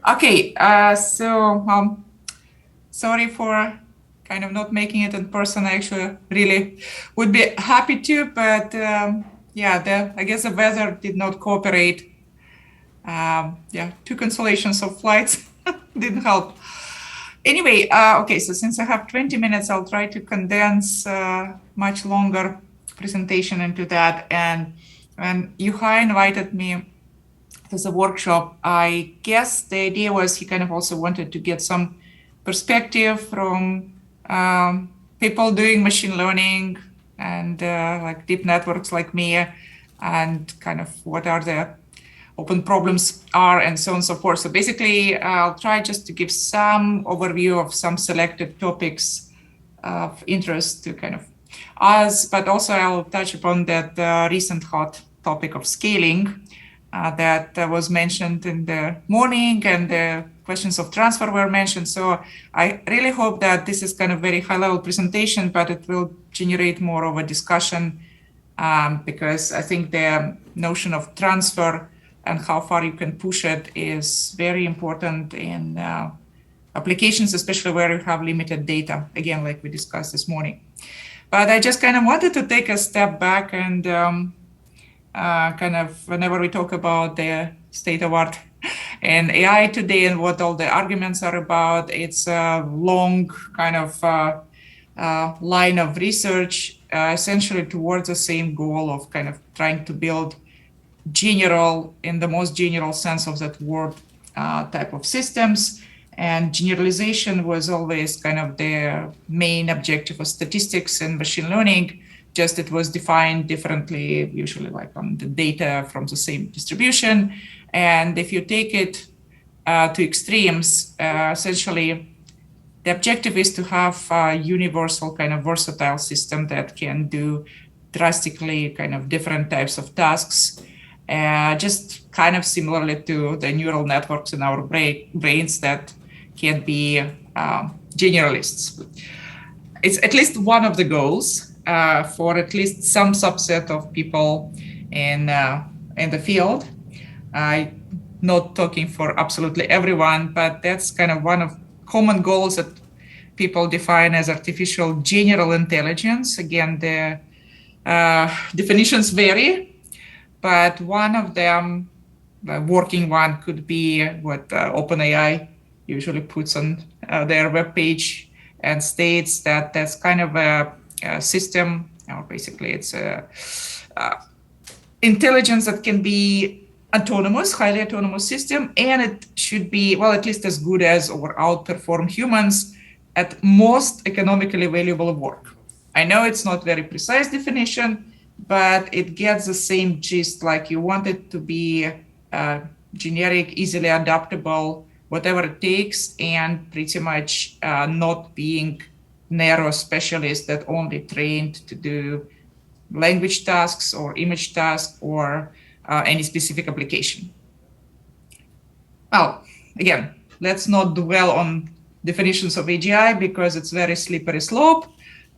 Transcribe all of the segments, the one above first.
Okay, sorry for kind of not making it in person. I actually really would be happy to, but yeah, I guess the weather did not cooperate. Yeah, two cancellations of flights didn't help. Anyway, okay, so since I have 20 minutes, I'll try to condense much longer presentation into that. And when Yuhai invited me to the workshop, I guess the idea was he kind of also wanted to get some perspective from people doing machine learning and like deep networks like me, and kind of what are the open problems are and so on and so forth. So basically, I'll try just to give some overview of some selected topics of interest to kind of us, but also I'll touch upon that recent hot topic of scaling that was mentioned in the morning, and the questions of transfer were mentioned. So I really hope that this is kind of very high level presentation, but it will generate more of a discussion because I think the notion of transfer and how far you can push it is very important in applications, especially where you have limited data, again, like we discussed this morning. But I just kind of wanted to take a step back and kind of whenever we talk about the state of art and AI today and what all the arguments are about, it's a long kind of line of research essentially towards the same goal of kind of trying to build general, in the most general sense of that word, type of systems. And generalization was always kind of the main objective of statistics and machine learning, just it was defined differently, usually like on the data from the same distribution. And if you take it to extremes, essentially the objective is to have a universal kind of versatile system that can do drastically kind of different types of tasks, just kind of similarly to the neural networks in our brains that can be generalists. It's at least one of the goals for at least some subset of people in the field. Not talking for absolutely everyone, but that's kind of one of common goals that people define as artificial general intelligence. Again, the definitions vary, but one of them, the working one, could be what OpenAI usually puts on their webpage and states that that's kind of a system, or basically it's a intelligence that can be autonomous, highly autonomous system, and it should be, well, at least as good as or outperform humans at most economically valuable work. I know it's not very precise definition, but it gets the same gist, like you want it to be generic, easily adaptable, whatever it takes, and pretty much not being narrow specialist that only trained to do language tasks or image tasks or any specific application. Well, again, let's not dwell on definitions of AGI because it's very slippery slope.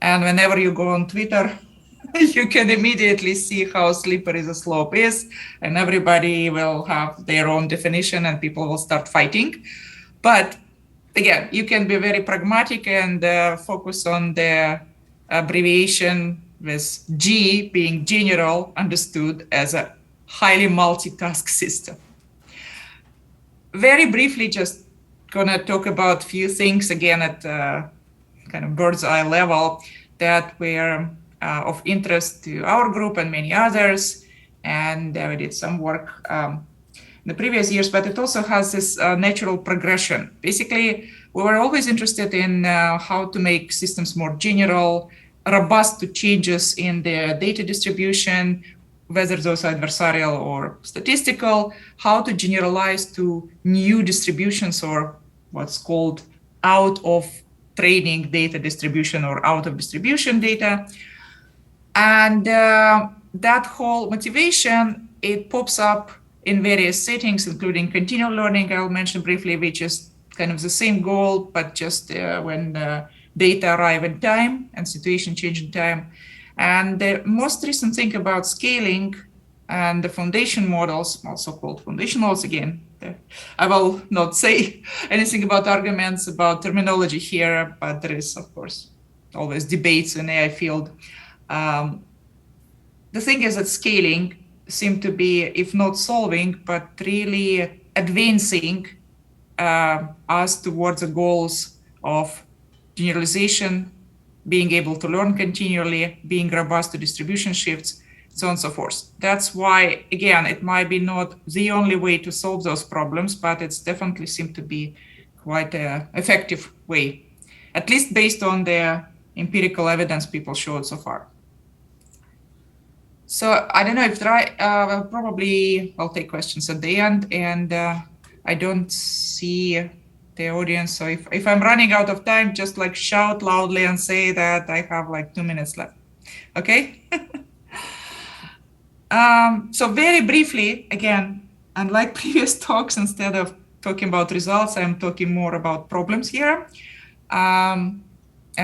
And whenever you go on Twitter, you can immediately see how slippery the slope is, and everybody will have their own definition and people will start fighting. But again, you can be very pragmatic and focus on the abbreviation with G being general, understood as a highly multitask system. Very briefly, just gonna talk about a few things again at kind of bird's eye level that were of interest to our group and many others. And we did some work in the previous years, but it also has this natural progression. Basically, we were always interested in how to make systems more general, robust to changes in the data distribution, whether those are adversarial or statistical, how to generalize to new distributions or what's called out of training data distribution or out of distribution data. And that whole motivation, it pops up in various settings, including continual learning, I'll mention briefly, which is kind of the same goal, but just when data arrive in time and situation change in time. And the most recent thing about scaling And the foundation models, also called foundation models, again, I will not say anything about arguments about terminology here, but there is, of course, always debates in AI field. The thing is that scaling seem to be, if not solving, but really advancing us towards the goals of generalization, being able to learn continually, being robust to distribution shifts, so on and so forth. That's why, again, it might be not the only way to solve those problems, but it's definitely seemed to be quite an effective way, at least based on the empirical evidence people showed so far. So I don't know if probably I'll take questions at the end, and I don't see the audience. So if I'm running out of time, just like shout loudly and say that I have like 2 minutes left. Okay. So very briefly, again, unlike previous talks, instead of talking about results, I'm talking more about problems here, and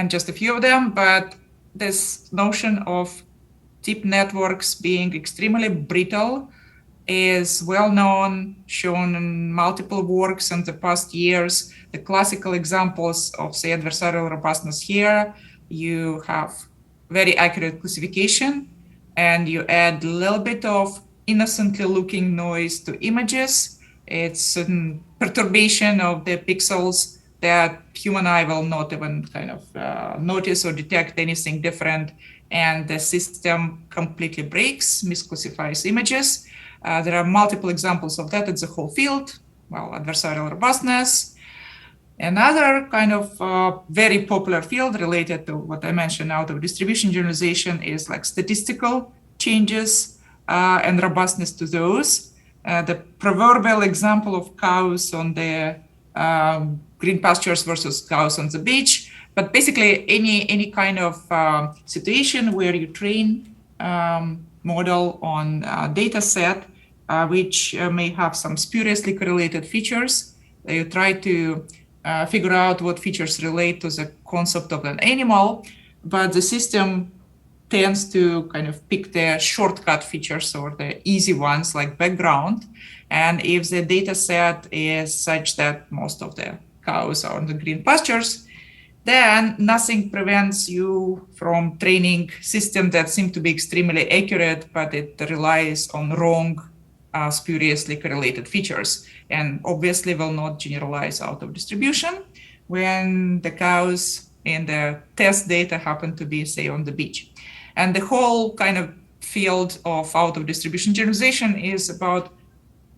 just a few of them. But this notion of deep networks being extremely brittle is well known, shown in multiple works in the past years. The classical examples of, say, adversarial robustness here, you have very accurate classification, and you add a little bit of innocently looking noise to images. It's a perturbation of the pixels that human eye will not even kind of notice or detect anything different, and the system completely breaks, misclassifies images. There are multiple examples of that in the whole field. Well, adversarial robustness. Another kind of very popular field related to what I mentioned out of distribution generalization is like statistical changes and robustness to those. The proverbial example of cows on the green pastures versus cows on the beach. But basically, any kind of situation where you train model on data set which may have some spuriously correlated features, you try to figure out what features relate to the concept of an animal, but the system tends to kind of pick the shortcut features or the easy ones like background. And if the data set is such that most of the cows are on the green pastures, then nothing prevents you from training system that seem to be extremely accurate, but it relies on wrong, spuriously correlated features, and obviously will not generalize out of distribution when the cows in the test data happen to be, say, on the beach. And the whole kind of field of out of distribution generalization is about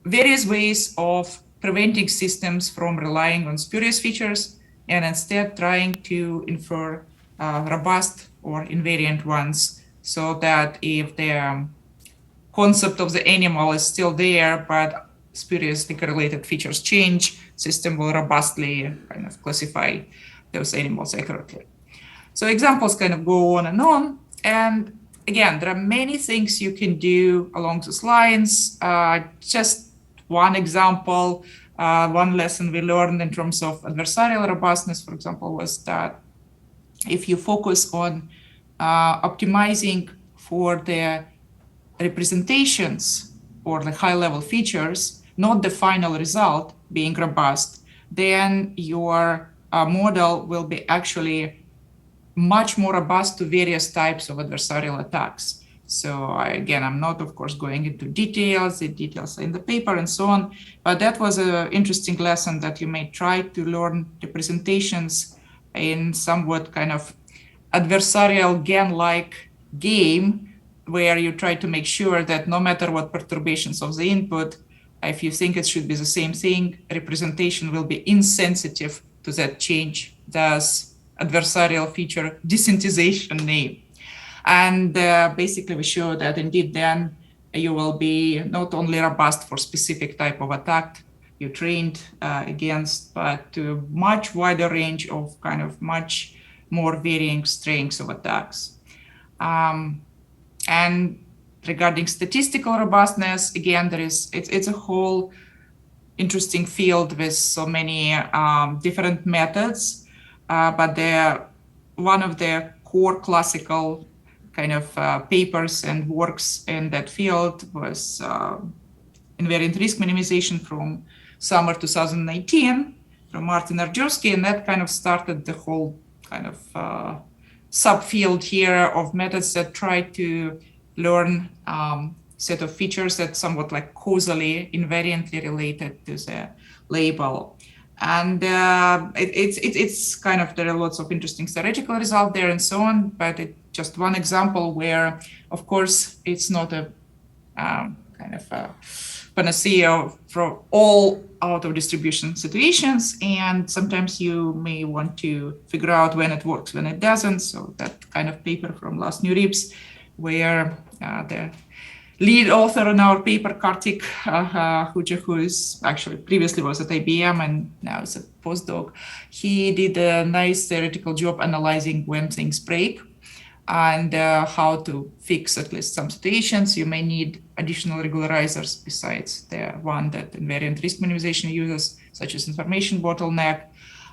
various ways of preventing systems from relying on spurious features and instead trying to infer robust or invariant ones, so that if the concept of the animal is still there, but spuriously correlated features change, system will robustly kind of classify those animals accurately. So examples kind of go on and on. And again, there are many things you can do along those lines. Just one example, one lesson we learned in terms of adversarial robustness, for example, was that if you focus on optimizing for the representations or the high-level features, not the final result being robust, then your model will be actually much more robust to various types of adversarial attacks. So I'm not, of course, going into details. The details are in the paper and so on, but that was an interesting lesson that you may try to learn representations in somewhat kind of adversarial GAN-like game, where you try to make sure that no matter what perturbations of the input, if you think it should be the same thing, representation will be insensitive to that change, thus adversarial feature desensitization name. And basically we show that indeed then you will be not only robust for specific type of attack you trained against, but to much wider range of kind of much more varying strengths of attacks. And regarding statistical robustness, again, it's a whole interesting field with so many different methods, but one of the core classical kind of papers and works in that field was invariant risk minimization from summer 2019 from Martin Arjursky, and that kind of started the whole kind of subfield here of methods that try to learn set of features that somewhat like causally invariantly related to the label. And it's kind of, there are lots of interesting theoretical results there and so on, but it's just one example where, of course, it's not a kind of a panacea for all out of distribution situations. And sometimes you may want to figure out when it works, when it doesn't. So that kind of paper from last New Rips, where the lead author in our paper, Kartik Huja, who is actually previously was at IBM and now is a postdoc, he did a nice theoretical job analyzing when things break and how to fix at least some situations. You may need additional regularizers besides the one that invariant risk minimization uses, such as information bottleneck.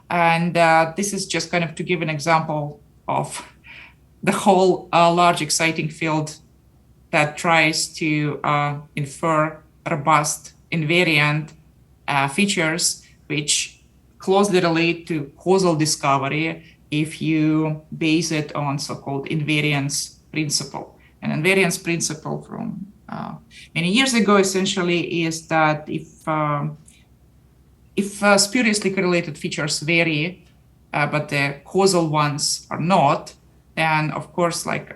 And this is just kind of to give an example of the whole large exciting field that tries to infer robust invariant features which closely relate to causal discovery if you base it on so-called invariance principle. And invariance principle from many years ago essentially is that if spuriously correlated features vary, but the causal ones are not, then of course, like,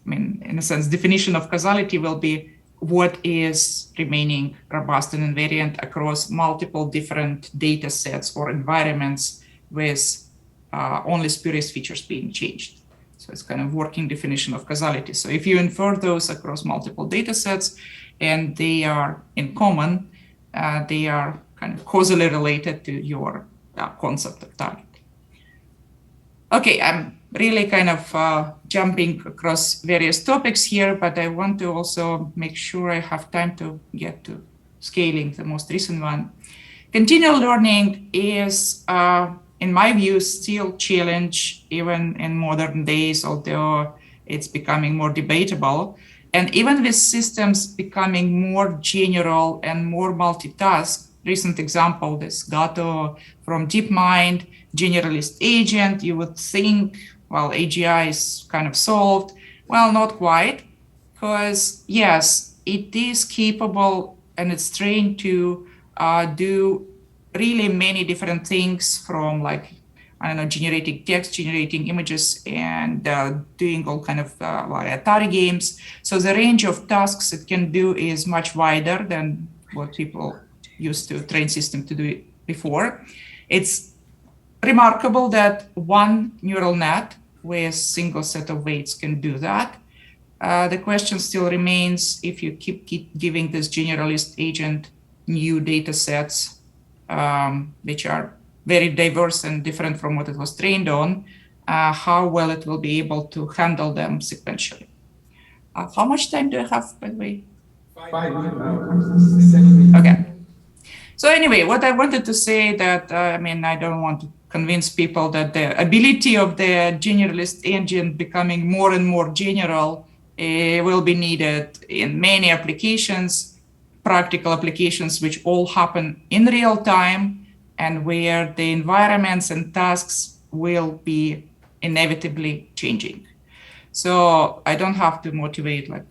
in a sense, definition of causality will be what is remaining robust and invariant across multiple different data sets or environments with only spurious features being changed. So it's kind of working definition of causality. So if you infer those across multiple data sets and they are in common, they are kind of causally related to your concept of target. Okay, I'm really kind of jumping across various topics here, but I want to also make sure I have time to get to scaling, the most recent one. Continual learning is, in my view, still challenge even in modern days, although it's becoming more debatable. And even with systems becoming more general and more multitask, recent example, this Gato from DeepMind, generalist agent, you would think, well, AGI is kind of solved. Well, not quite, because yes, it is capable and it's trained to do really many different things, from like, I don't know, generating text, generating images, and doing all kind of Atari games. So the range of tasks it can do is much wider than what people used to train system to do before. It's remarkable that one neural net with single set of weights can do that. The question still remains, if you keep giving this generalist agent new data sets, which are very diverse and different from what it was trained on, how well it will be able to handle them sequentially. How much time do I have, by the way? 5 minutes. Okay. So anyway, what I wanted to say that, I don't want to convince people that the ability of the generalist engine becoming more and more general will be needed in many applications, practical applications, which all happen in real time and where the environments and tasks will be inevitably changing. So I don't have to motivate like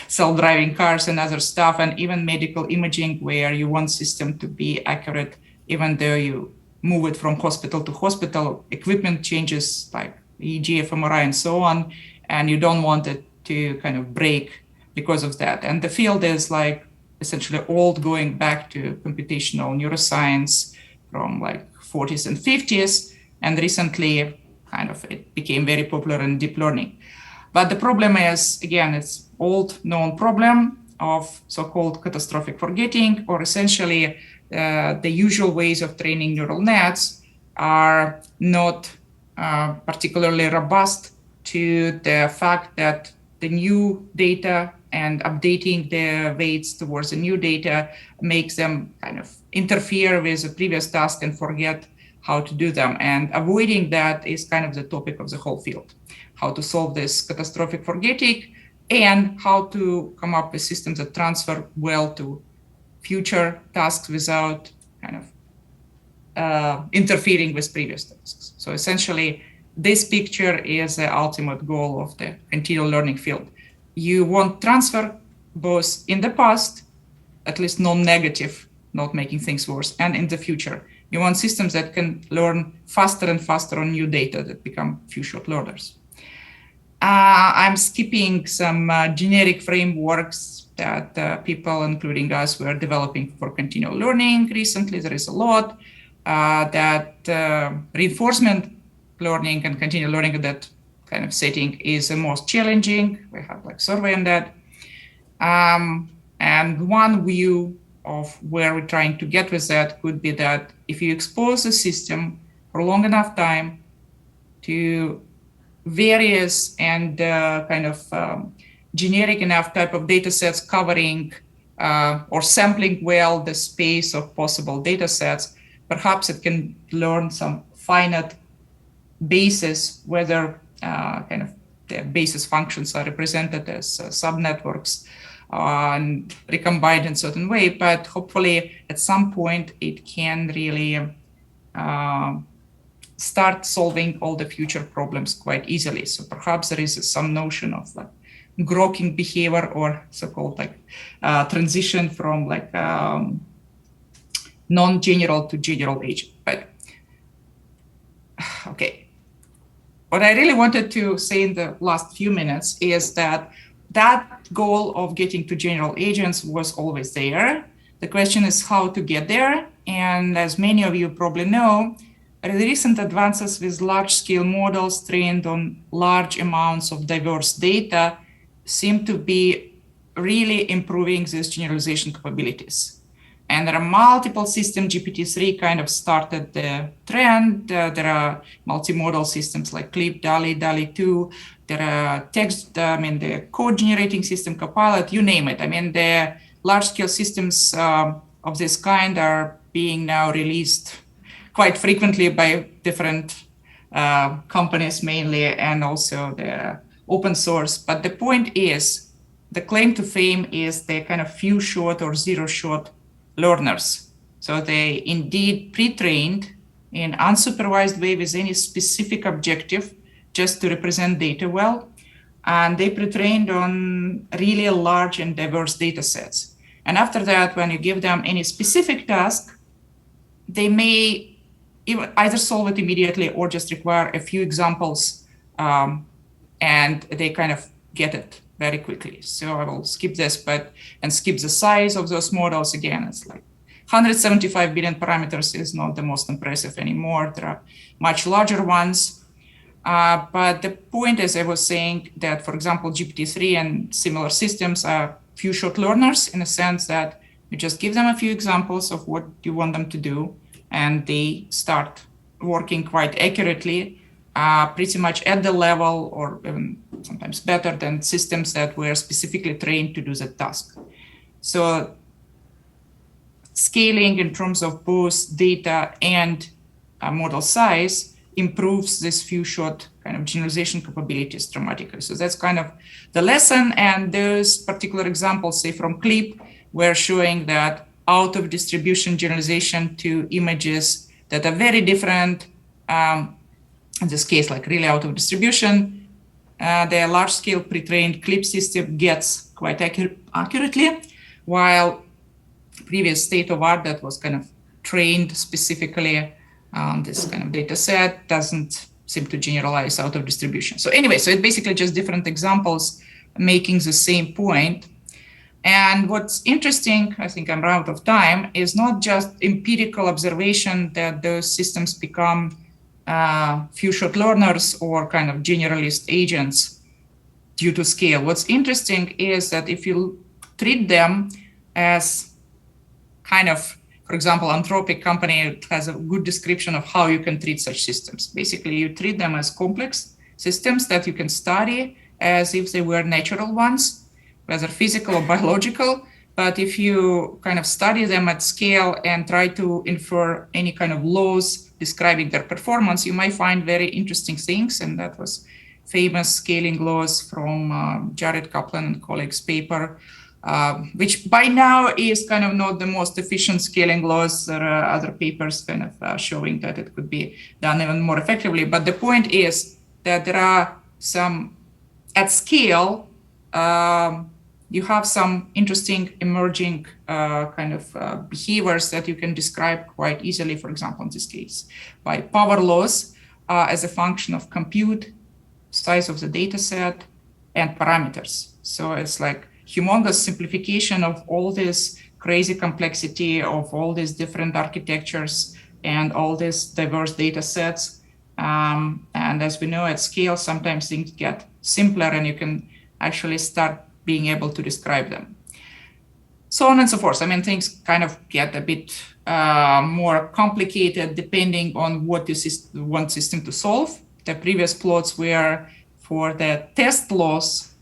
self-driving cars and other stuff, and even medical imaging where you want system to be accurate, even though you move it from hospital to hospital, equipment changes like EEG, fMRI, and so on, and you don't want it to kind of break because of that. And the field is like essentially old, going back to computational neuroscience from like 40s and 50s, and recently kind of it became very popular in deep learning. But the problem is, again, it's old known problem of so-called catastrophic forgetting, or essentially the usual ways of training neural nets are not particularly robust to the fact that the new data and updating the weights towards the new data makes them kind of interfere with the previous task and forget how to do them. And avoiding that is kind of the topic of the whole field, how to solve this catastrophic forgetting and how to come up with systems that transfer well to future tasks without kind of interfering with previous tasks. So essentially, this picture is the ultimate goal of the continual learning field. You want transfer both in the past, at least non-negative, not making things worse, and in the future. You want systems that can learn faster and faster on new data that become few shot learners. I'm skipping some generic frameworks that people, including us, were developing for continual learning recently. There is a lot that reinforcement learning and continual learning in that kind of setting is the most challenging. We have like survey on that. And one view of where we're trying to get with that could be that if you expose the system for long enough time to various and generic enough type of data sets covering or sampling well the space of possible data sets, perhaps it can learn some finite basis, whether the basis functions are represented as subnetworks and recombined in a certain way, but hopefully at some point it can really start solving all the future problems quite easily. So perhaps there is some notion of like grokking behavior or so-called like transition from like non-general to general agent. But okay, what I really wanted to say in the last few minutes is that goal of getting to general agents was always there. The question is how to get there. And as many of you probably know, the recent advances with large-scale models trained on large amounts of diverse data seem to be really improving these generalization capabilities. And there are multiple systems. GPT-3 kind of started the trend. There are multimodal systems like Clip, DALL-E, DALL-E 2. There are the code generating system, Copilot, you name it. I mean, the large-scale systems of this kind are being now released quite frequently by different companies mainly, and also the open source. But the point is, the claim to fame is the kind of few shot or zero shot learners. So they indeed pre-trained in unsupervised way with any specific objective just to represent data well. And they pre-trained on really large and diverse data sets. And after that, when you give them any specific task, they may either solve it immediately or just require a few examples, and they kind of get it very quickly. So I will skip this, and skip the size of those models. Again, it's like 175 billion parameters is not the most impressive anymore. There are much larger ones. But the point is, I was saying that, for example, GPT-3 and similar systems are few shot learners in the sense that you just give them a few examples of what you want them to do, and they start working quite accurately, pretty much at the level or even sometimes better than systems that were specifically trained to do the task. So scaling in terms of both data and model size improves this few shot kind of generalization capabilities dramatically. So that's kind of the lesson. And those particular examples, say from Clip, were showing that out of distribution generalization to images that are very different, in this case, like really out of distribution, the large scale pre-trained Clip system gets quite accurately, while previous state of art that was kind of trained specifically on this kind of data set doesn't seem to generalize out of distribution. So anyway, so it's basically just different examples making the same point. And what's interesting, I think I'm out of time, is not just empirical observation that those systems become few shot learners or kind of generalist agents due to scale. What's interesting is that if you treat them as kind of, for example, Anthropic company has a good description of how you can treat such systems. Basically, you treat them as complex systems that you can study as if they were natural ones, whether physical or biological. But if you kind of study them at scale and try to infer any kind of laws describing their performance, you might find very interesting things. And that was famous scaling laws from Jared Kaplan and colleagues' paper, which by now is kind of not the most efficient scaling laws. There are other papers kind of showing that it could be done even more effectively. But the point is that there are some, at scale, you have some interesting emerging kind of behaviors that you can describe quite easily, for example, in this case, by power laws as a function of compute, size of the data set, and parameters. So it's like humongous simplification of all this crazy complexity of all these different architectures and all these diverse data sets. And as we know, at scale, sometimes things get simpler and you can actually start being able to describe them. So on and so forth. I mean, things kind of get a bit more complicated depending on what you want system to solve. The previous plots were for the test laws,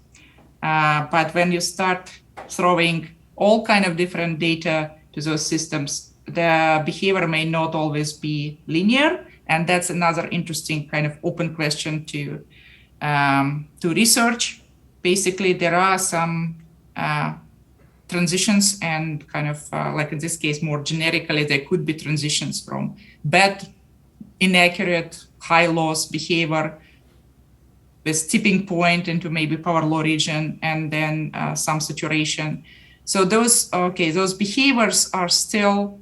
but when you start throwing all kind of different data to those systems, the behavior may not always be linear. And that's another interesting kind of open question to research. Basically, there are some transitions and kind of like in this case, more generically, there could be transitions from bad, inaccurate, high loss behavior with tipping point into maybe power law region and then some saturation. So those behaviors are still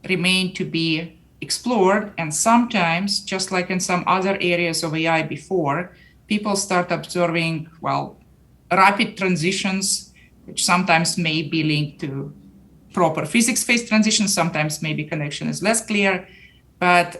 remain to be explored. And sometimes, just like in some other areas of AI before, people start observing, rapid transitions, which sometimes may be linked to proper physics phase transitions, sometimes maybe connection is less clear, but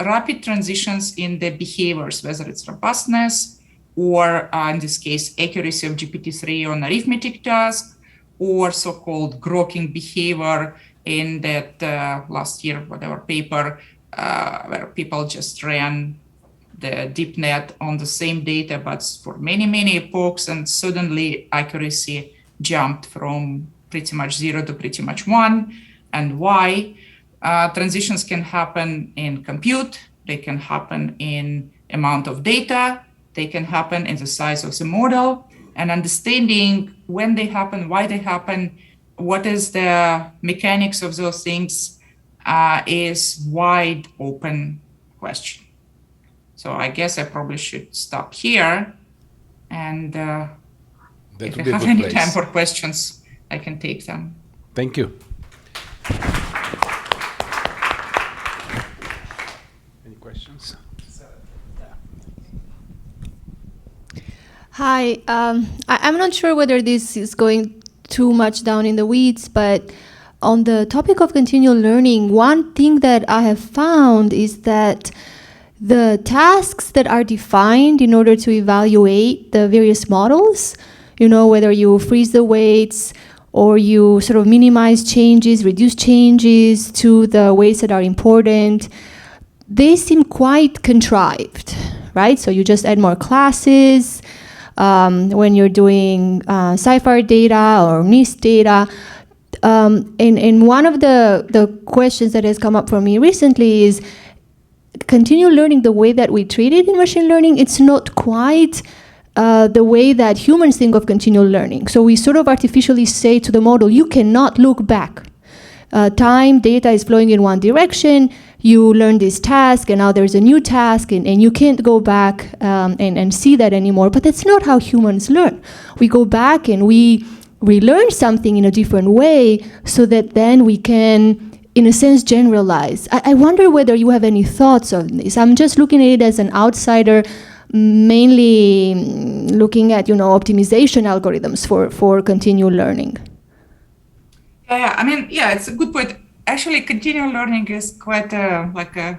rapid transitions in the behaviors, whether it's robustness or in this case, accuracy of GPT-3 on arithmetic task, or so-called grokking behavior in that last year, whatever paper, where people just ran the deep net on the same data, but for many, many epochs, and suddenly accuracy jumped from pretty much 0 to pretty much 1. And why? Transitions can happen in compute, they can happen in amount of data, they can happen in the size of the model, and understanding when they happen, why they happen, what is the mechanics of those things is wide open question. So I guess I probably should stop here. And if you have any time for questions, I can take them. Thank you. Any questions? Hi, I'm not sure whether this is going too much down in the weeds, but on the topic of continual learning, one thing that I have found is that the tasks that are defined in order to evaluate the various models, whether you freeze the weights or you sort of minimize changes, reduce changes to the weights that are important, they seem quite contrived, right? So you just add more classes. When you're doing CIFAR data or NIST data. And one of the questions that has come up for me recently is continual learning, the way that we treat it in machine learning, it's not quite the way that humans think of continual learning. So we sort of artificially say to the model, you cannot look back. Time, data is flowing in one direction, you learn this task, and now there's a new task, and you can't go back and see that anymore. But that's not how humans learn. We go back and we learn something in a different way so that then we can, in a sense, generalize. I wonder whether you have any thoughts on this. I'm just looking at it as an outsider, mainly looking at, optimization algorithms for continual learning. Yeah, I mean, it's a good point. Actually, continual learning is quite like a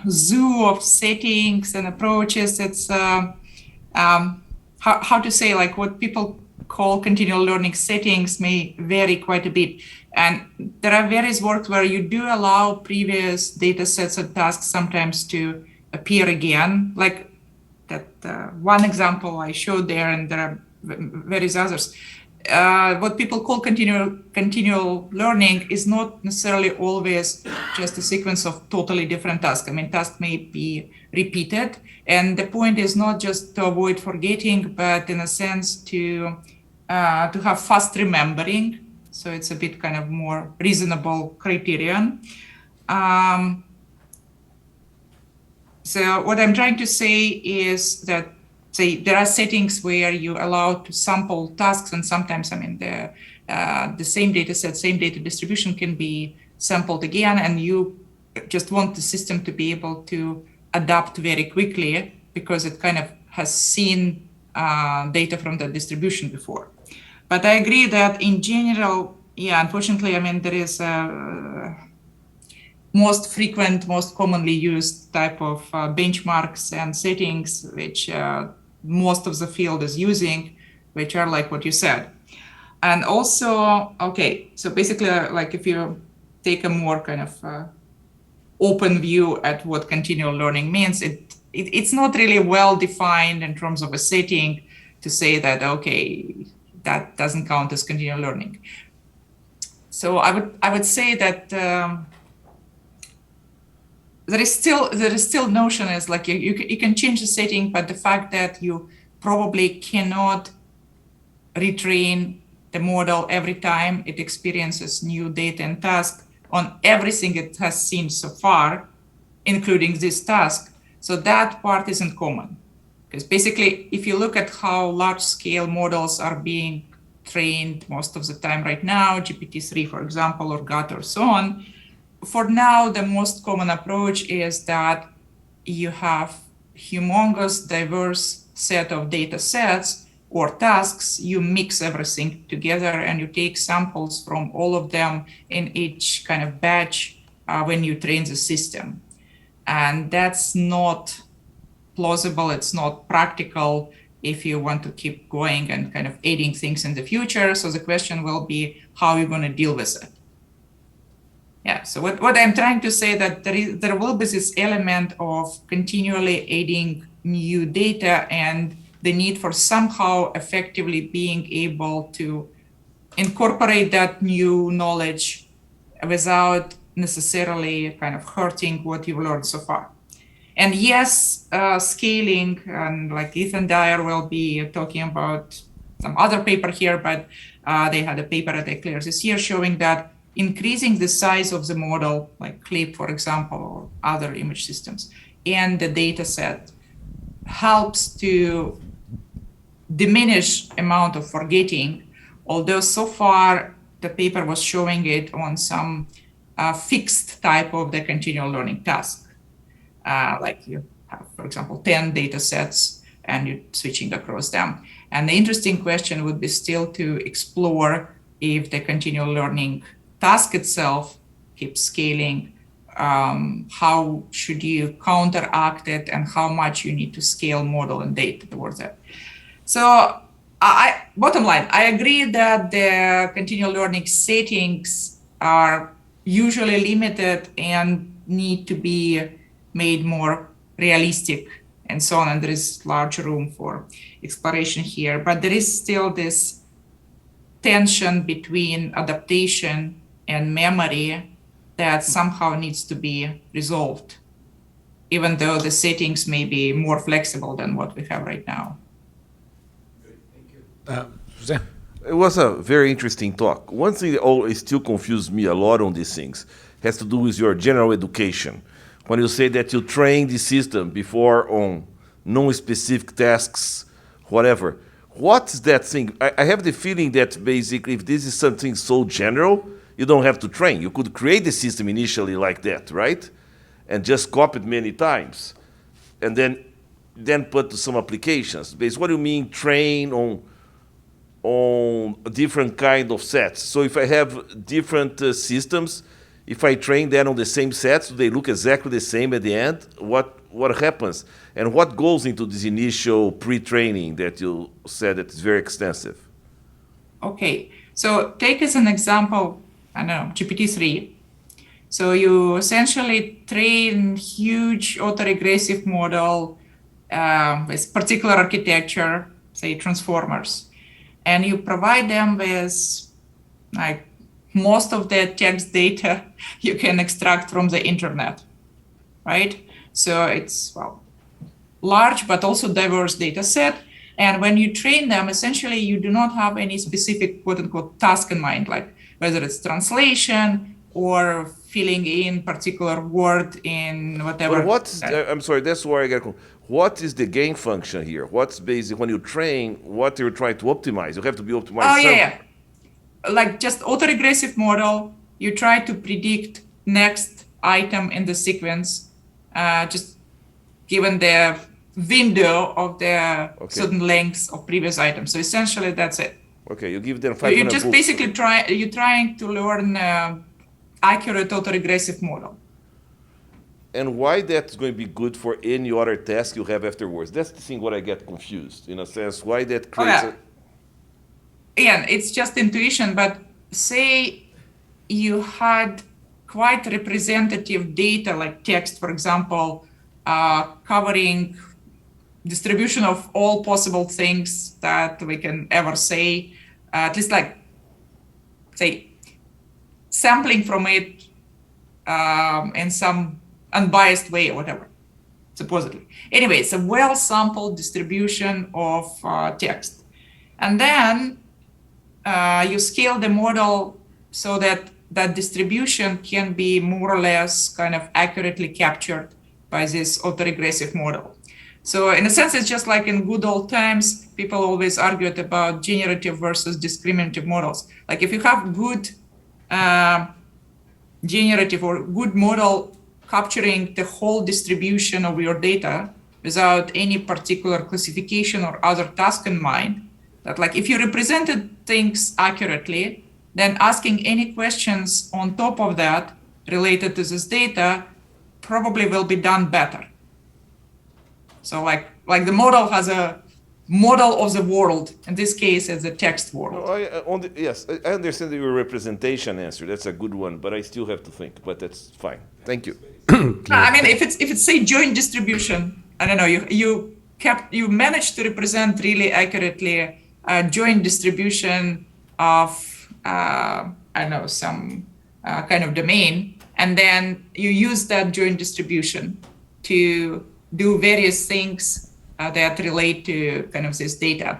zoo of settings and approaches. It's how to say, like what people call continual learning settings may vary quite a bit. And there are various works where you do allow previous data sets and tasks sometimes to appear again, like that one example I showed there, and there are various others. what people call continual learning is not necessarily always just a sequence of totally different tasks. I mean, tasks may be repeated, and the point is not just to avoid forgetting, but in a sense to have fast remembering. So it's a bit kind of more reasonable criterion. So what I'm trying to say is that, say, there are settings where you allow to sample tasks, and sometimes, I mean, the same data set, same data distribution can be sampled again, and you just want the system to be able to adapt very quickly because it kind of has seen data from the distribution before. But I agree that in general, yeah, unfortunately, I mean, there is a most frequent, most commonly used type of benchmarks and settings, which most of the field is using, which are like what you said. And also, okay, so basically, like if you take a more kind of open view at what continual learning means, it's not really well defined in terms of a setting to say that, okay, that doesn't count as continual learning. So I would say that there is still notion is like you can change the setting, but the fact that you probably cannot retrain the model every time it experiences new data and task on everything it has seen so far, including this task. So that part isn't common. Because basically, if you look at how large-scale models are being trained most of the time right now, GPT-3, for example, or GAT or so on, for now, the most common approach is that you have humongous, diverse set of data sets or tasks, you mix everything together and you take samples from all of them in each kind of batch when you train the system. And that's not plausible, it's not practical if you want to keep going and kind of adding things in the future. So the question will be how you're going to deal with it. Yeah, so what I'm trying to say that there will be this element of continually adding new data and the need for somehow effectively being able to incorporate that new knowledge without necessarily kind of hurting what you've learned so far. And yes, scaling, and like Ethan Dyer will be talking about some other paper here, but they had a paper at Eclair this year showing that increasing the size of the model, like CLIP, for example, or other image systems, and the data set helps to diminish amount of forgetting, although so far the paper was showing it on some fixed type of the continual learning task. Like you have, for example, 10 data sets and you're switching across them. And the interesting question would be still to explore if the continual learning task itself keeps scaling, how should you counteract it and how much you need to scale model and data towards it. So bottom line, I agree that the continual learning settings are usually limited and need to be made more realistic and so on. And there is large room for exploration here, but there is still this tension between adaptation and memory that somehow needs to be resolved, even though the settings may be more flexible than what we have right now. José? It was a very interesting talk. One thing that always still confuses me a lot on these things has to do with your general education. When you say that you train the system before on non-specific tasks, whatever, what's that thing? I have the feeling that basically if this is something so general, you don't have to train. You could create the system initially like that, right? And just copy it many times. And then put to some applications. What do you mean train on a different kind of sets? So if I have different systems, if I train them on the same sets, do they look exactly the same at the end? What happens? And what goes into this initial pre-training that you said that is very extensive? Okay, so take as an example, I don't know, GPT-3. So you essentially train huge autoregressive model with particular architecture, say transformers. and you provide them with like most of the text data you can extract from the internet, right? So it's, well, large but also diverse data set. And when you train them, essentially you do not have any specific quote unquote task in mind, like whether it's translation or filling in particular word in whatever. But what's, I'm sorry, that's where I get, what is the gain function here? What's basic, when you train, what you're trying to optimize? You have to be optimized. Oh, yeah. Like just autoregressive model, you try to predict next item in the sequence, just given the window of the certain lengths of previous items. So essentially that's it. Okay, you give them 500 You just books. basically you're trying to learn accurate autoregressive model. And why that's going to be good for any other task you have afterwards? That's the thing what I get confused, in a sense, why that creates Again, it's just intuition, but say you had quite representative data like text, for example, covering distribution of all possible things that we can ever say, at least like, say, sampling from it in some unbiased way or whatever, supposedly. Anyway, it's a well-sampled distribution of text. And then you scale the model so that that distribution can be more or less kind of accurately captured by this autoregressive model. So in a sense, it's just like in good old times, people always argued about generative versus discriminative models. Like if you have good generative or good model capturing the whole distribution of your data without any particular classification or other task in mind, that like if you represented things accurately, then asking any questions on top of that related to this data probably will be done better. So like the model has a model of the world. In this case, it's a text world. No, yes, I understand your representation answer. That's a good one, but I still have to think. But that's fine. Thank you. I mean, if it's say joint distribution, I don't know. You managed to represent really accurately a joint distribution of I don't know, some kind of domain, and then you use that joint distribution to do various things that relate to kind of this data.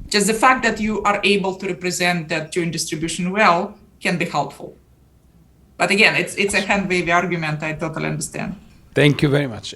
Just the fact that you are able to represent that joint distribution well can be helpful. But again, it's a hand wavy argument. I totally understand. Thank you very much.